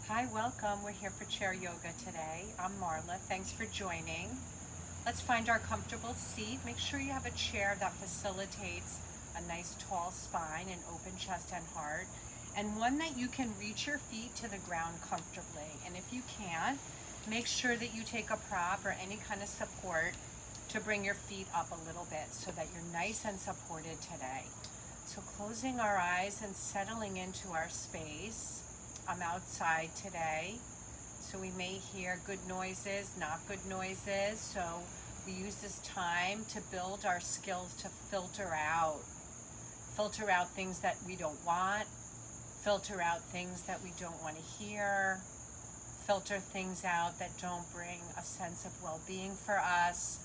Hi, welcome. We're here for chair yoga today. I'm Marla. Thanks for joining. Let's find our comfortable seat. Make sure you have a chair that facilitates a nice tall spine and open chest and heart, and one that you can reach your feet to the ground comfortably. And if you can't, make sure that you take a prop or any kind of support to bring your feet up a little bit so that you're nice and supported today. So closing our eyes and settling into our space. I'm outside today, so we may hear good noises, not good noises. So we use this time to build our skills to filter out things that we don't want, filter out things that we don't want to hear, filter things out that don't bring a sense of well-being for us.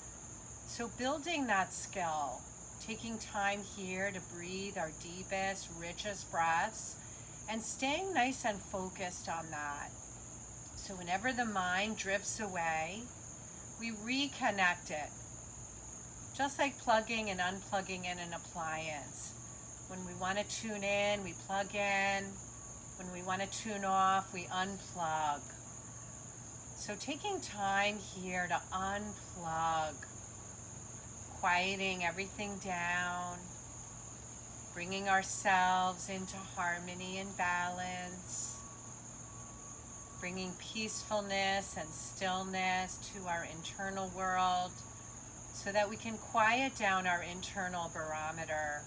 So building that skill, taking time here to breathe our deepest, richest breaths, and staying nice and focused on that. So whenever the mind drifts away, we reconnect it. Just like plugging and unplugging in an appliance. When we want to tune in, we plug in. When we want to tune off, we unplug. So taking time here to unplug, quieting everything down, bringing ourselves into harmony and balance, bringing peacefulness and stillness to our internal world so that we can quiet down our internal barometer.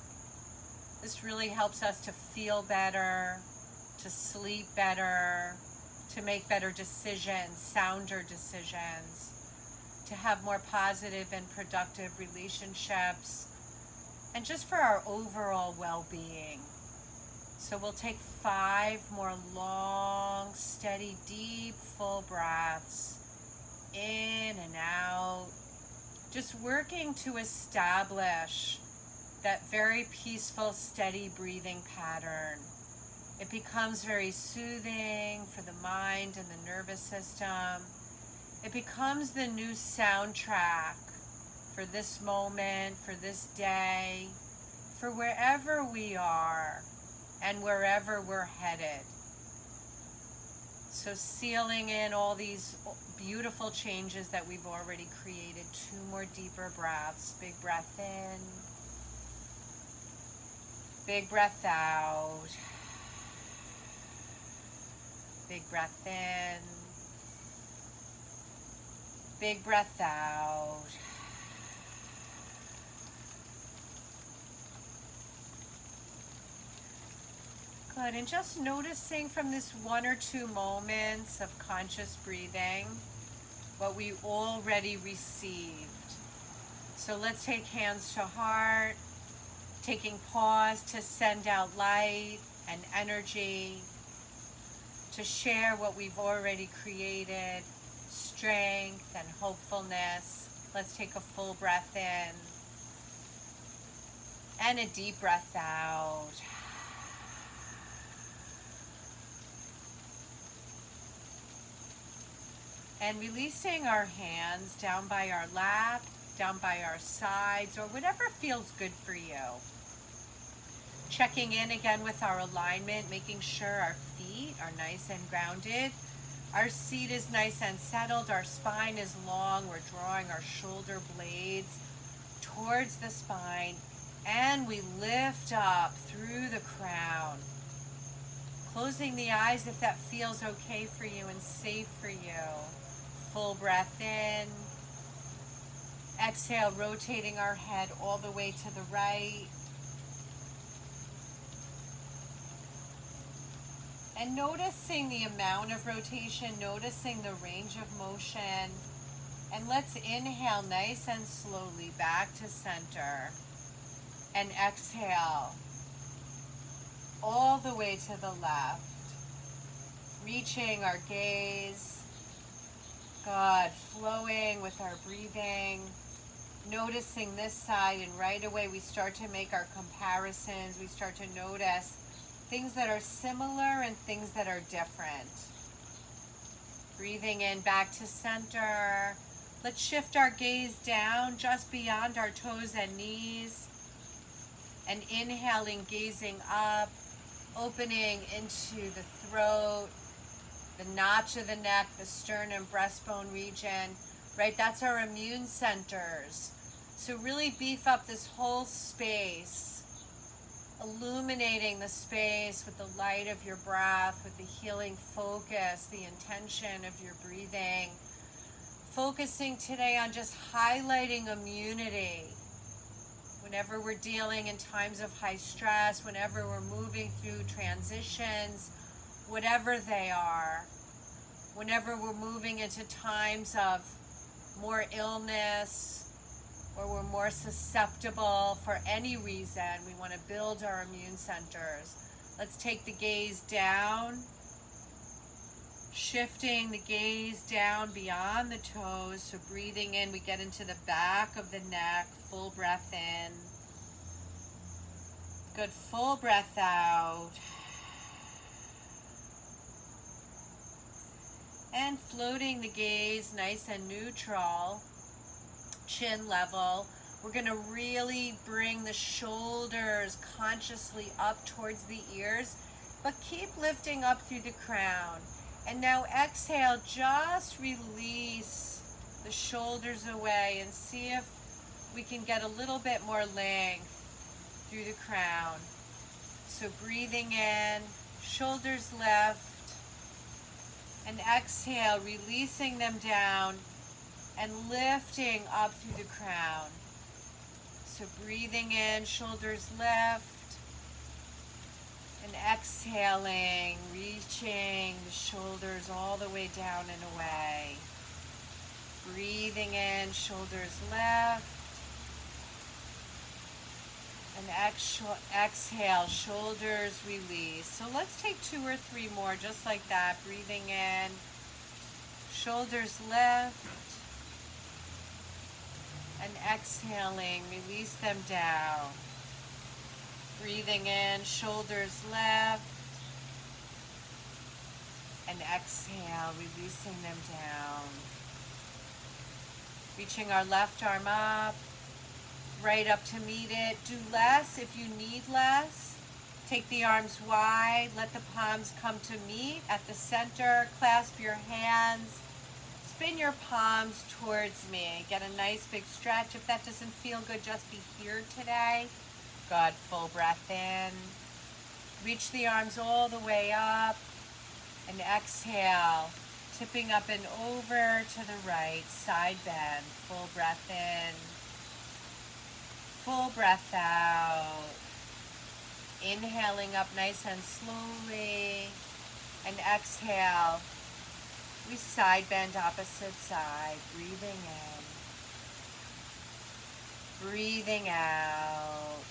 This really helps us to feel better, to sleep better, to make better decisions, sounder decisions, to have more positive and productive relationships, and just for our overall well-being. So we'll take 5 more long, steady, deep, full breaths in and out, just working to establish that very peaceful, steady breathing pattern. It becomes very soothing for the mind and the nervous system. It becomes the new soundtrack for this moment, for this day, for wherever we are and wherever we're headed. So sealing in all these beautiful changes that we've already created. 2 more deeper breaths. Big breath in. Big breath out. Big breath in. Big breath out. Good, and just noticing from this 1 or 2 moments of conscious breathing what we already received. So let's take hands to heart, taking pause to send out light and energy, to share what we've already created, strength and hopefulness. Let's take a full breath in and a deep breath out. And releasing our hands down by our lap, down by our sides, or whatever feels good for you. Checking in again with our alignment, making sure our feet are nice and grounded. Our seat is nice and settled. Our spine is long. We're drawing our shoulder blades towards the spine. And we lift up through the crown. Closing the eyes if that feels okay for you and safe for you. Full breath in. Exhale, rotating our head all the way to the right. And noticing the amount of rotation, noticing the range of motion. And let's inhale nice and slowly back to center. And exhale all the way to the left. Reaching our gaze. Good, flowing with our breathing. Noticing this side, and right away we start to make our comparisons. We start to notice things that are similar and things that are different. Breathing in back to center. Let's shift our gaze down just beyond our toes and knees. And inhaling, gazing up, opening into the throat. the notch of the neck, the sternum, breastbone region, right? That's our immune centers. So really beef up this whole space, illuminating the space with the light of your breath, with the healing focus, the intention of your breathing. Focusing today on just highlighting immunity. Whenever we're dealing in times of high stress, whenever we're moving through transitions, whatever they are, whenever we're moving into times of more illness, or we're more susceptible for any reason, we want to build our immune centers. Let's take the gaze down, shifting the gaze down beyond the toes. So breathing in, we get into the back of the neck, full breath in. Good, full breath out. And floating the gaze nice and neutral, chin level. We're going to really bring the shoulders consciously up towards the ears, but keep lifting up through the crown. And now exhale, just release the shoulders away and see if we can get a little bit more length through the crown. So breathing in, shoulders lift, and exhale, releasing them down and lifting up through the crown. So breathing in, shoulders lift, and exhaling, reaching the shoulders all the way down and away. Breathing in, shoulders lift, and exhale, shoulders release. So let's take 2 or 3 more just like that. Breathing in, shoulders lift, and exhaling, release them down. Breathing in, shoulders lift, and exhale, releasing them down. Reaching our left arm up, right up to meet it. Do less if you need less. Take the arms wide, let the palms come to meet at the center. Clasp your hands, spin your palms towards me. Get a nice big stretch. If that doesn't feel good, just be here today. Good, full breath in. Reach the arms all the way up, and exhale, tipping up and over to the right, side bend. Full breath in, full breath out. Inhaling up nice and slowly, and exhale. We side bend opposite side, breathing in, breathing out.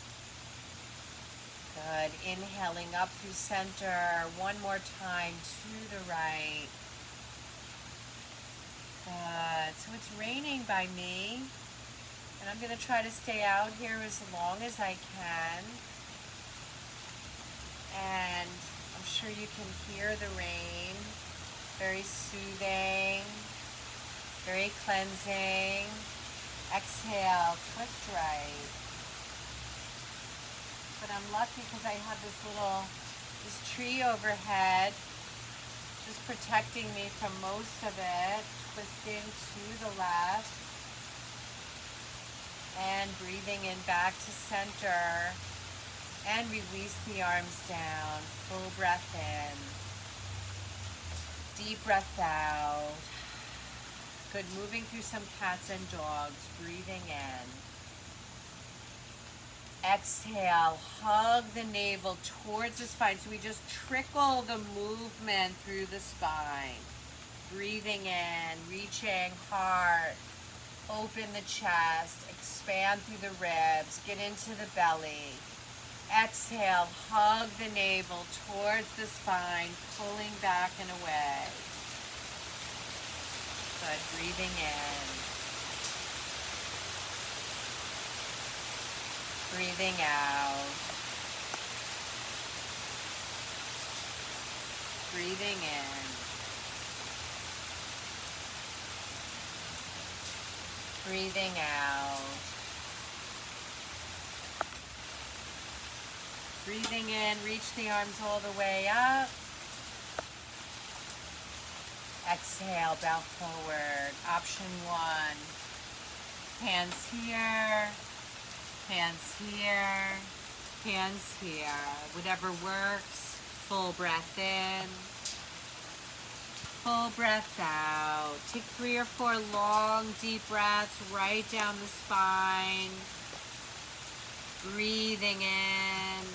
Good, inhaling up through center, one more time to the right. Good, so it's raining by me, and I'm going to try to stay out here as long as I can. And I'm sure you can hear the rain. Very soothing, very cleansing. Exhale, twist right. But I'm lucky because I have this tree overhead, just protecting me from most of it. Twisting to the left. And breathing in back to center. And release the arms down. Full breath in. Deep breath out. Good, moving through some cats and dogs. Breathing in. Exhale, hug the navel towards the spine. So we just trickle the movement through the spine. Breathing in, reaching heart. Open the chest, expand through the ribs, get into the belly. Exhale, hug the navel towards the spine, pulling back and away. Good, breathing in. Breathing out. Breathing in. Breathing out. Breathing in, reach the arms all the way up. Exhale, bow forward. Option one. Hands here, hands here, hands here. Whatever works. Full breath in, full breath out. Take 3 or 4 long, deep breaths right down the spine. Breathing in,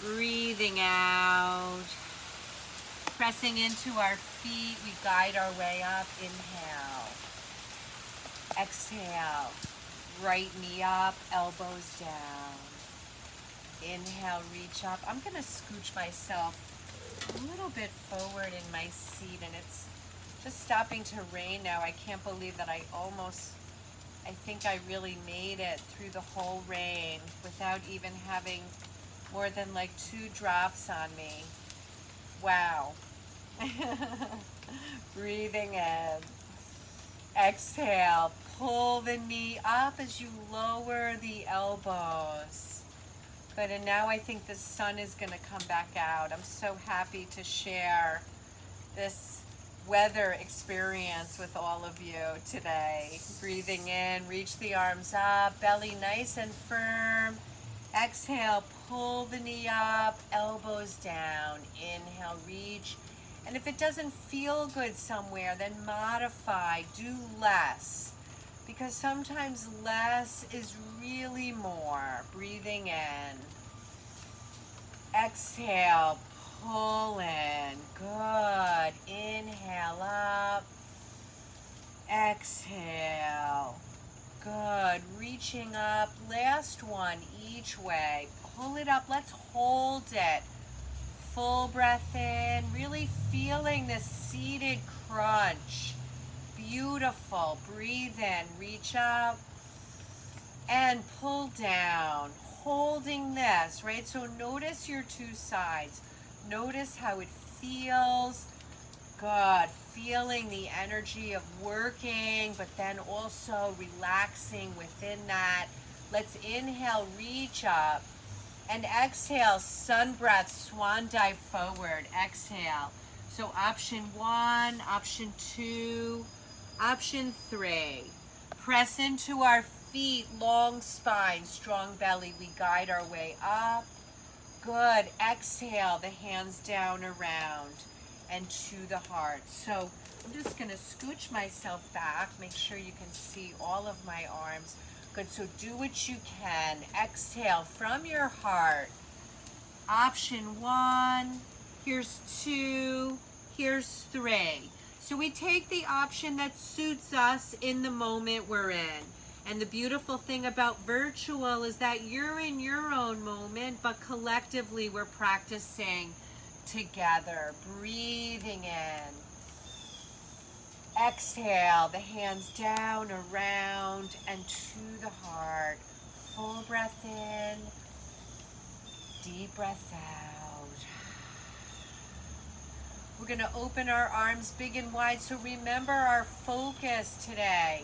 breathing out. Pressing into our feet, we guide our way up. Inhale. Exhale. Right knee up, elbows down. Inhale, reach up. I'm going to scooch myself a little bit forward in my seat, and it's just stopping to rain now. I can't believe that I think I really made it through the whole rain without even having more than like 2 drops on me. Wow. Breathing in. Exhale. Pull the knee up as you lower the elbows. Good, and now I think the sun is going to come back out. I'm so happy to share this weather experience with all of you today. Breathing in, reach the arms up, belly nice and firm. Exhale, pull the knee up, elbows down. Inhale, reach. And if it doesn't feel good somewhere, then modify, do less. Because sometimes less is really more. Breathing in. Exhale, pull in. Good. Inhale up. Exhale. Good. Reaching up. Last one each way. Pull it up. Let's hold it. Full breath in. Really feeling this seated crunch. Beautiful. Breathe in. Reach up. And pull down. Holding this, right? So notice your 2 sides. Notice how it feels. Good. Feeling the energy of working, but then also relaxing within that. Let's inhale, reach up. And exhale, sun breath, swan dive forward. Exhale. So option 1, option 2, option 3. Press into our feet, long spine, strong belly. We guide our way up. Good. Exhale, the hands down around and to the heart. So I'm just going to scooch myself back. Make sure you can see all of my arms. Good. So do what you can. Exhale from your heart. Option 1. Here's 2. Here's 3. So we take the option that suits us in the moment we're in. And the beautiful thing about virtual is that you're in your own moment, but collectively we're practicing together. Breathing in. Exhale, the hands down, around, and to the heart. Full breath in. Deep breath out. We're going to open our arms big and wide. So remember our focus today.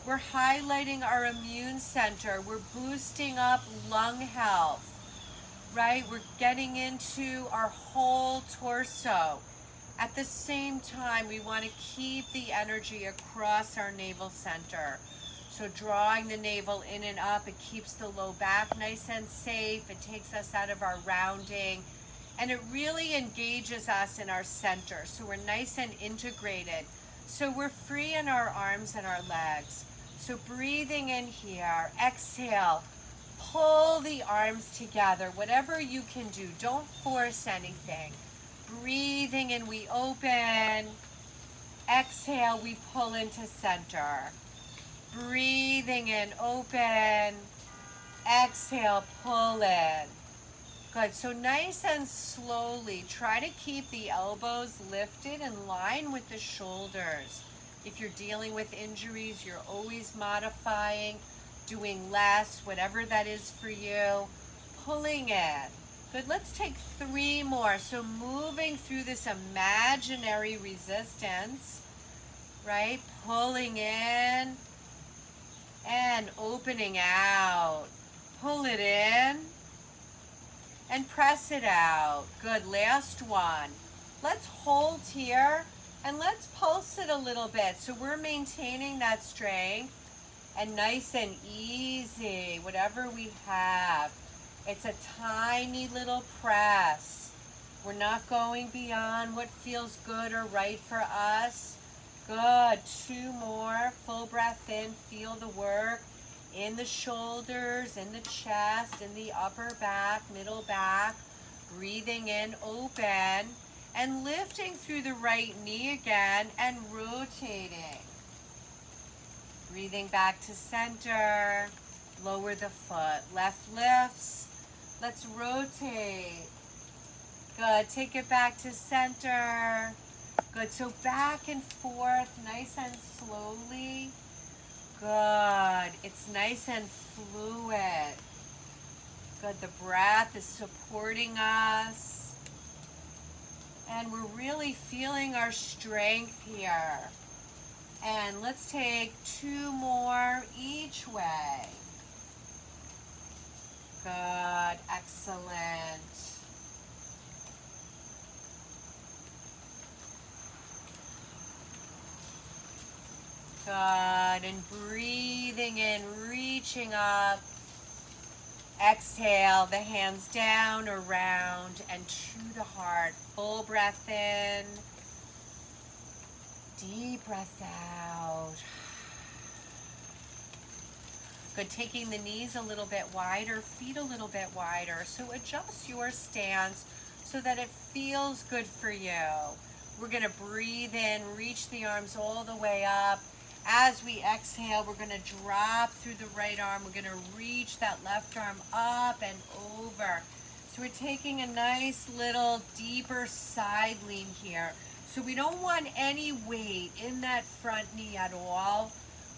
We're highlighting our immune center. We're boosting up lung health, right? We're getting into our whole torso. At the same time, we want to keep the energy across our navel center. So drawing the navel in and up, it keeps the low back nice and safe. It takes us out of our rounding. And it really engages us in our center. So we're nice and integrated. So we're free in our arms and our legs. So breathing in here, exhale, pull the arms together, whatever you can do. Don't force anything. Breathing in, we open. Exhale, we pull into center. Breathing in, open. Exhale, pull in. Good, so nice and slowly, try to keep the elbows lifted in line with the shoulders. If you're dealing with injuries, you're always modifying, doing less, whatever that is for you. Pulling in. Good, let's take 3 more. So moving through this imaginary resistance, right? Pulling in and opening out. Pull it in and press it out. Good, last one. Let's hold here and let's pulse it a little bit. So we're maintaining that strength and nice and easy, whatever we have. It's a tiny little press. We're not going beyond what feels good or right for us. Good, 2 more. Full breath in, feel the work in the shoulders, in the chest, in the upper back, middle back. Breathing in, open, and lifting through the right knee again and rotating. Breathing back to center, lower the foot. Left lifts, let's rotate. Good, take it back to center. Good, so back and forth, nice and slowly. Good, it's nice and fluid. Good, the breath is supporting us. And we're really feeling our strength here. And let's take 2 more each way. Good, excellent. Good, and breathing in, reaching up. Exhale, the hands down, around, and to the heart. Full breath in. Deep breath out. Good, taking the knees a little bit wider, feet a little bit wider. So adjust your stance so that it feels good for you. We're going to breathe in, reach the arms all the way up. As we exhale, we're going to drop through the right arm. We're going to reach that left arm up and over. So we're taking a nice little deeper side lean here. So we don't want any weight in that front knee at all.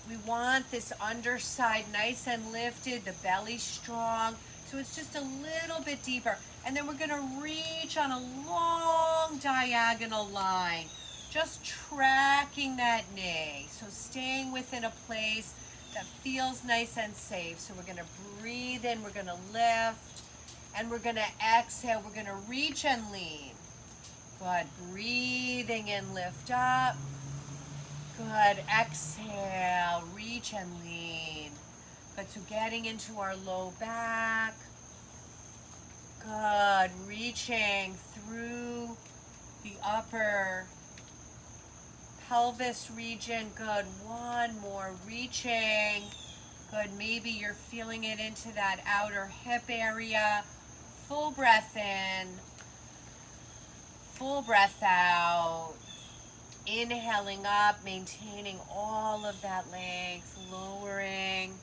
We want this underside nice and lifted, the belly strong. So it's just a little bit deeper. And then we're going to reach on a long diagonal line. Just tracking that knee. So staying within a place that feels nice and safe. So we're going to breathe in, we're going to lift, and we're going to exhale. We're going to reach and lean. Good. Breathing in, lift up. Good. Exhale, reach and lean. Good. So getting into our low back. Good. Reaching through the upper pelvis region. Good. 1 more. Reaching. Good. Maybe you're feeling it into that outer hip area. Full breath in. Full breath out. Inhaling up, maintaining all of that length. Lowering.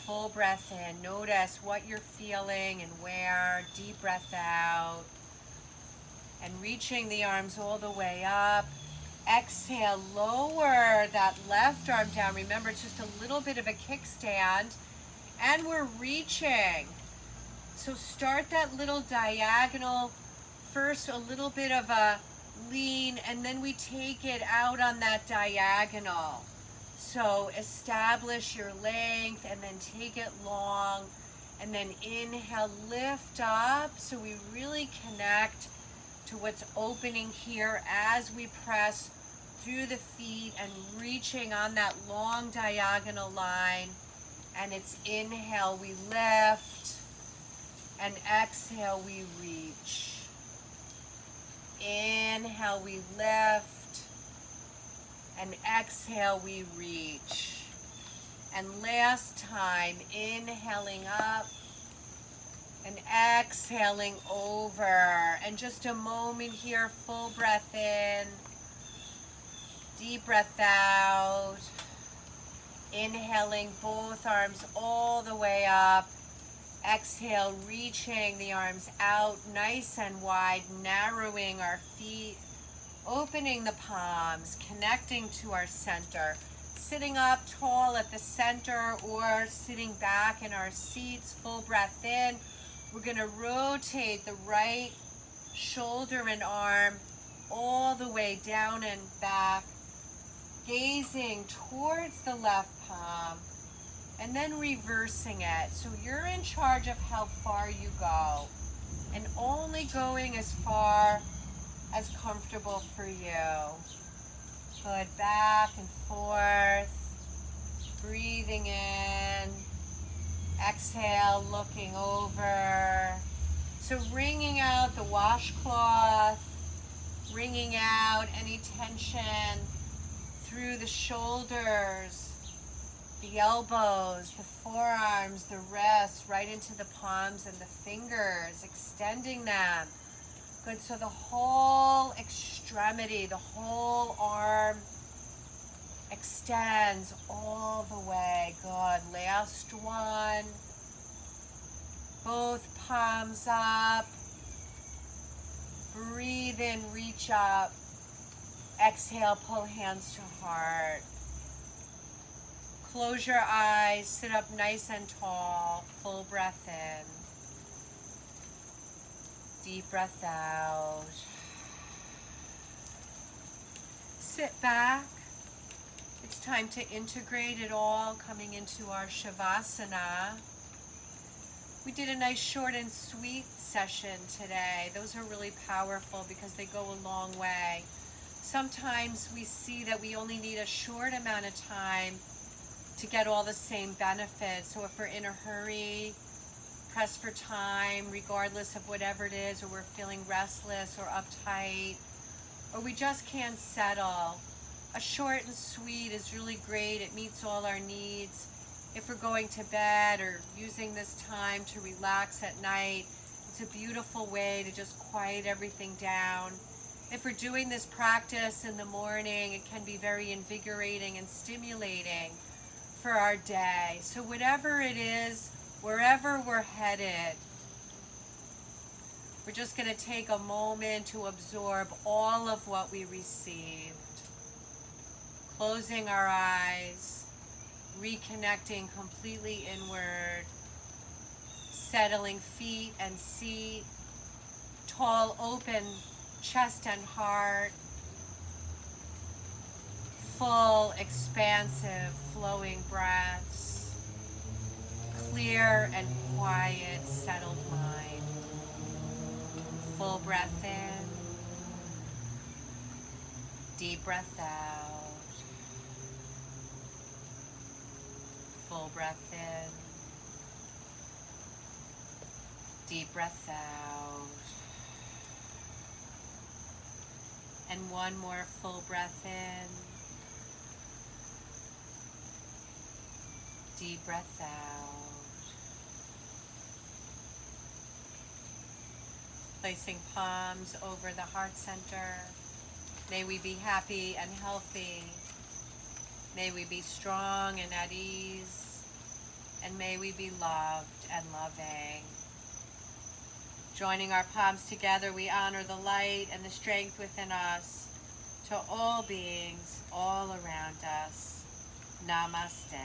Full breath in. Notice what you're feeling and where. Deep breath out. And reaching the arms all the way up. Exhale, lower that left arm down. Remember, it's just a little bit of a kickstand. And we're reaching. So start that little diagonal. First, a little bit of a lean, and then we take it out on that diagonal. So establish your length, and then take it long. And then inhale, lift up. So we really connect to what's opening here as we press through the feet and reaching on that long diagonal line. And it's inhale, we lift, and exhale, we reach. Inhale, we lift, and exhale, we reach. And last time, inhaling up and exhaling over. And just a moment here, full breath in, deep breath out. Inhaling both arms all the way up. Exhale, reaching the arms out nice and wide, narrowing our feet, opening the palms, connecting to our center. Sitting up tall at the center or sitting back in our seats, full breath in. We're going to rotate the right shoulder and arm all the way down and back, gazing towards the left palm, and then reversing it. So you're in charge of how far you go, and only going as far as comfortable for you. Good, back and forth, breathing in, exhale, looking over. So wringing out the washcloth, wringing out any tension through the shoulders, the elbows, the forearms, the wrists, right into the palms and the fingers, extending them. Good, so the whole extremity, the whole arm extends all the way. Good, last one. Both palms up. Breathe in, reach up. Exhale, pull hands to heart. Close your eyes, sit up nice and tall. Full breath in. Deep breath out. Sit back. It's time to integrate it all, coming into our Shavasana. We did a nice short and sweet session today. Those are really powerful because they go a long way. Sometimes we see that we only need a short amount of time to get all the same benefits. So if we're in a hurry, pressed for time, regardless of whatever it is, or we're feeling restless or uptight, or we just can't settle, a short and sweet is really great. It meets all our needs. If we're going to bed or using this time to relax at night, it's a beautiful way to just quiet everything down. If we're doing this practice in the morning, it can be very invigorating and stimulating for our day. So whatever it is, wherever we're headed, we're just going to take a moment to absorb all of what we received. Closing our eyes, reconnecting completely inward, settling feet and seat, tall open chest and heart, full expansive flowing breaths, clear and quiet settled mind. Full breath in, deep breath out. Full breath in, deep breath out. And one more full breath in, deep breath out. Placing palms over the heart center. May we be happy and healthy. May we be strong and at ease, and may we be loved and loving. Joining our palms together, we honor the light and the strength within us to all beings all around us. Namaste.